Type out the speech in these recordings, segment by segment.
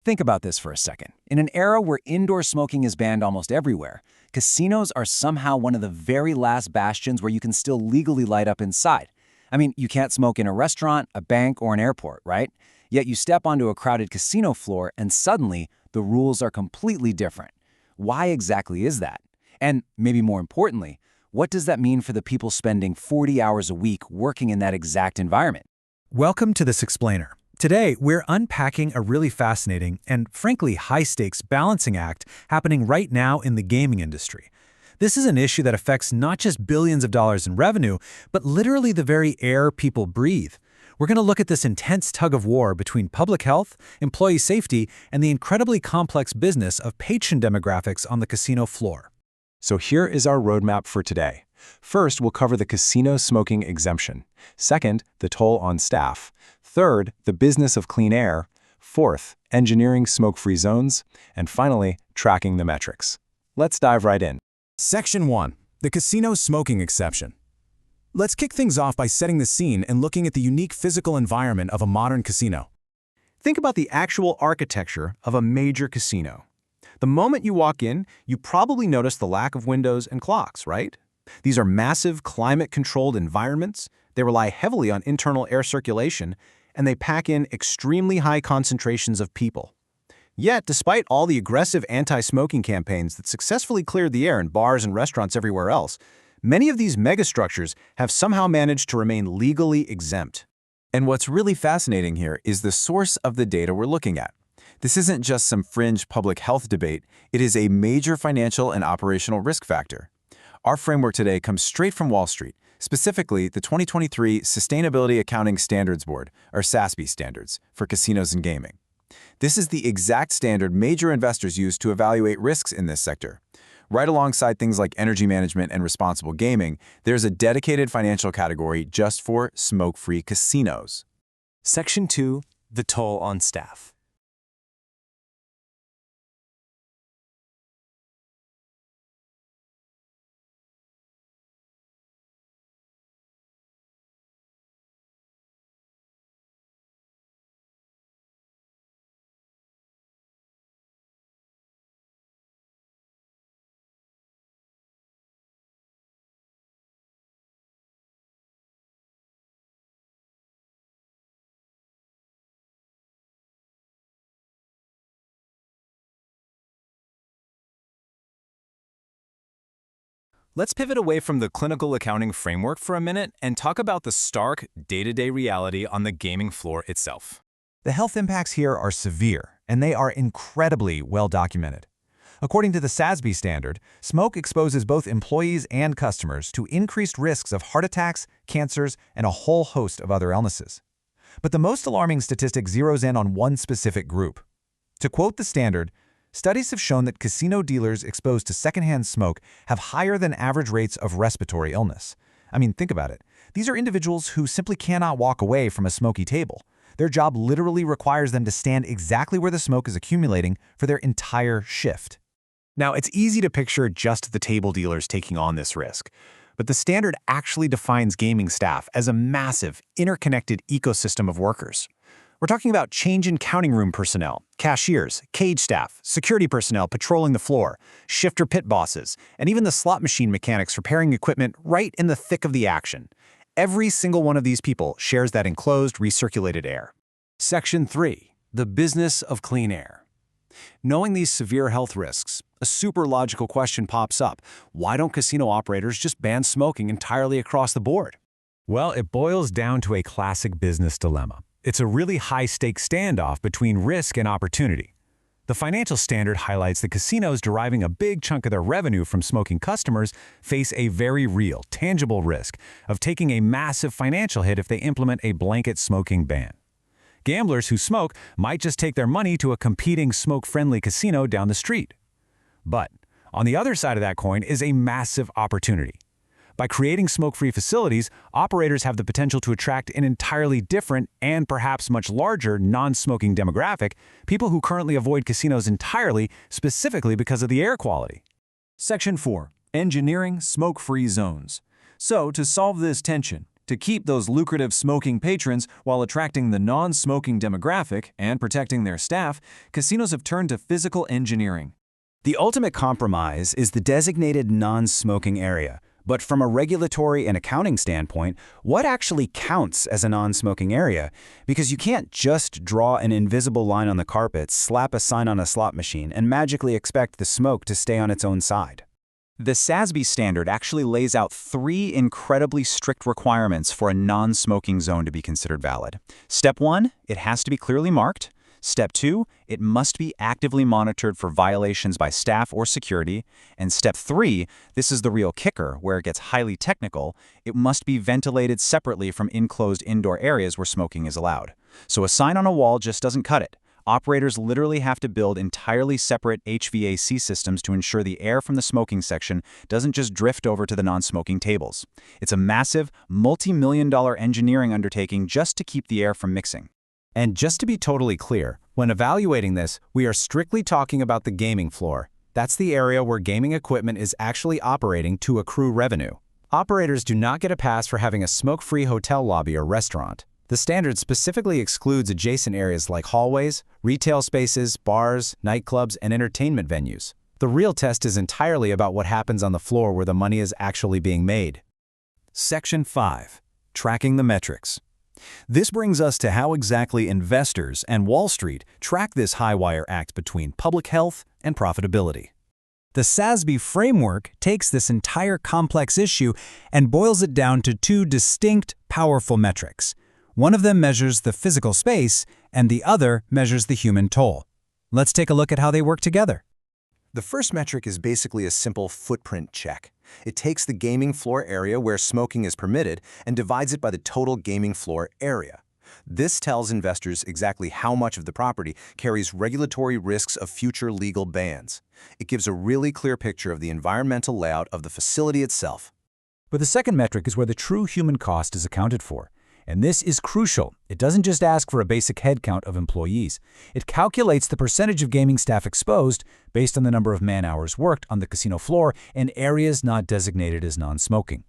Think about this for a second. In an era where indoor smoking is banned almost everywhere, casinos are somehow one of the very last bastions where you can still legally light up inside. I mean, you can't smoke in a restaurant, a bank, or an airport, right? Yet you step onto a crowded casino floor and suddenly the rules are completely different. Why exactly is that? And maybe more importantly, what does that mean for the people spending 40 hours a week working in that exact environment? Welcome to this explainer. Today, we're unpacking a really fascinating and, frankly, high-stakes balancing act happening right now in the gaming industry. This is an issue that affects not just billions of dollars in revenue, but literally the very air people breathe. We're going to look at this intense tug-of-war between public health, employee safety, and the incredibly complex business of patron demographics on the casino floor. So here is our roadmap for today. First, we'll cover the casino smoking exemption. Second, the toll on staff. Third, the business of clean air. Fourth, engineering smoke-free zones. And finally, tracking the metrics. Let's dive right in. Section 1. The casino smoking exception. Let's kick things off by setting the scene and looking at the unique physical environment of a modern casino. Think about the actual architecture of a major casino. The moment you walk in, you probably notice the lack of windows and clocks, right? These are massive, climate-controlled environments. They rely heavily on internal air circulation, and they pack in extremely high concentrations of people. Yet, despite all the aggressive anti-smoking campaigns that successfully cleared the air in bars and restaurants everywhere else, many of these megastructures have somehow managed to remain legally exempt. And what's really fascinating here is the source of the data we're looking at. This isn't just some fringe public health debate, it is a major financial and operational risk factor. Our framework today comes straight from Wall Street, specifically the 2023 Sustainability Accounting Standards Board, or SASB standards, for casinos and gaming. This is the exact standard major investors use to evaluate risks in this sector. Right alongside things like energy management and responsible gaming, there's a dedicated financial category just for smoke-free casinos. Section 2. The toll on staff. Let's pivot away from the clinical accounting framework for a minute and talk about the stark, day-to-day reality on the gaming floor itself. The health impacts here are severe, and they are incredibly well documented. According to the SASB standard, smoke exposes both employees and customers to increased risks of heart attacks, cancers, and a whole host of other illnesses. But the most alarming statistic zeroes in on one specific group. To quote the standard, studies have shown that casino dealers exposed to secondhand smoke have higher than average rates of respiratory illness. I mean, think about it. These are individuals who simply cannot walk away from a smoky table. Their job literally requires them to stand exactly where the smoke is accumulating for their entire shift. Now, it's easy to picture just the table dealers taking on this risk, but the standard actually defines gaming staff as a massive, interconnected ecosystem of workers. We're talking about change in counting room personnel, cashiers, cage staff, security personnel patrolling the floor, shifter pit bosses, and even the slot machine mechanics repairing equipment right in the thick of the action. Every single one of these people shares that enclosed, recirculated air. Section 3. The business of clean air. Knowing these severe health risks, a super logical question pops up. Why don't casino operators just ban smoking entirely across the board? Well, it boils down to a classic business dilemma. It's a really high-stakes standoff between risk and opportunity. The financial standard highlights that casinos deriving a big chunk of their revenue from smoking customers face a very real, tangible risk of taking a massive financial hit if they implement a blanket smoking ban. Gamblers who smoke might just take their money to a competing smoke-friendly casino down the street. But on the other side of that coin is a massive opportunity. By creating smoke-free facilities, operators have the potential to attract an entirely different and perhaps much larger non-smoking demographic, people who currently avoid casinos entirely, specifically because of the air quality. Section 4. Engineering smoke-free zones. So, to solve this tension, To keep those lucrative smoking patrons while attracting the non-smoking demographic and protecting their staff, casinos have turned to physical engineering. The ultimate compromise is the designated non-smoking area. But from a regulatory and accounting standpoint, what actually counts as a non-smoking area? Because you can't just draw an invisible line on the carpet, slap a sign on a slot machine, and magically expect the smoke to stay on its own side. The SASB standard actually lays out 3 incredibly strict requirements for a non-smoking zone to be considered valid. Step 1, it has to be clearly marked. Step 2, it must be actively monitored for violations by staff or security. And Step 3, this is the real kicker, where it gets highly technical, it must be ventilated separately from enclosed indoor areas where smoking is allowed. So a sign on a wall just doesn't cut it. Operators literally have to build entirely separate HVAC systems to ensure the air from the smoking section doesn't just drift over to the non-smoking tables. It's a massive, multi-million-dollar engineering undertaking just to keep the air from mixing. And just to be totally clear, when evaluating this, we are strictly talking about the gaming floor. That's the area where gaming equipment is actually operating to accrue revenue. Operators do not get a pass for having a smoke-free hotel lobby or restaurant. The standard specifically excludes adjacent areas like hallways, retail spaces, bars, nightclubs, and entertainment venues. The real test is entirely about what happens on the floor where the money is actually being made. Section 5. Tracking the metrics. This brings us to how exactly investors and Wall Street track this high-wire act between public health and profitability. The SASB framework takes this entire complex issue and boils it down to 2 distinct, powerful metrics. One of them measures the physical space, and the other measures the human toll. Let's take a look at how they work together. The first metric is basically a simple footprint check. It takes the gaming floor area where smoking is permitted and divides it by the total gaming floor area. This tells investors exactly how much of the property carries regulatory risks of future legal bans. It gives a really clear picture of the environmental layout of the facility itself. But the second metric is where the true human cost is accounted for. And this is crucial. It doesn't just ask for a basic headcount of employees. It calculates the percentage of gaming staff exposed based on the number of man-hours worked on the casino floor in areas not designated as non-smoking.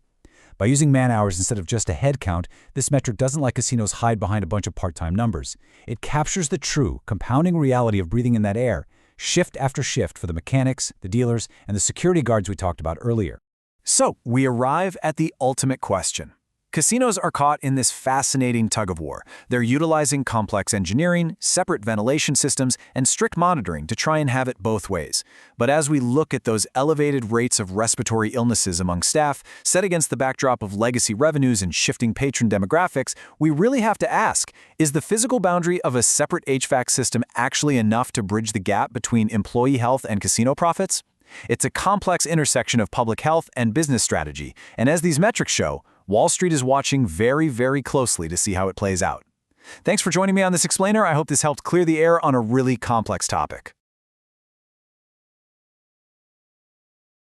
By using man-hours instead of just a headcount, this metric doesn't let casinos hide behind a bunch of part-time numbers. It captures the true, compounding reality of breathing in that air, shift after shift for the mechanics, the dealers, and the security guards we talked about earlier. So, we arrive at the ultimate question. Casinos are caught in this fascinating tug-of-war. They're utilizing complex engineering, separate ventilation systems, and strict monitoring to try and have it both ways. But as we look at those elevated rates of respiratory illnesses among staff, set against the backdrop of legacy revenues and shifting patron demographics, we really have to ask, is the physical boundary of a separate HVAC system actually enough to bridge the gap between employee health and casino profits? It's a complex intersection of public health and business strategy, and as these metrics show, Wall Street is watching very, very closely to see how it plays out. Thanks for joining me on this explainer. I hope this helped clear the air on a really complex topic.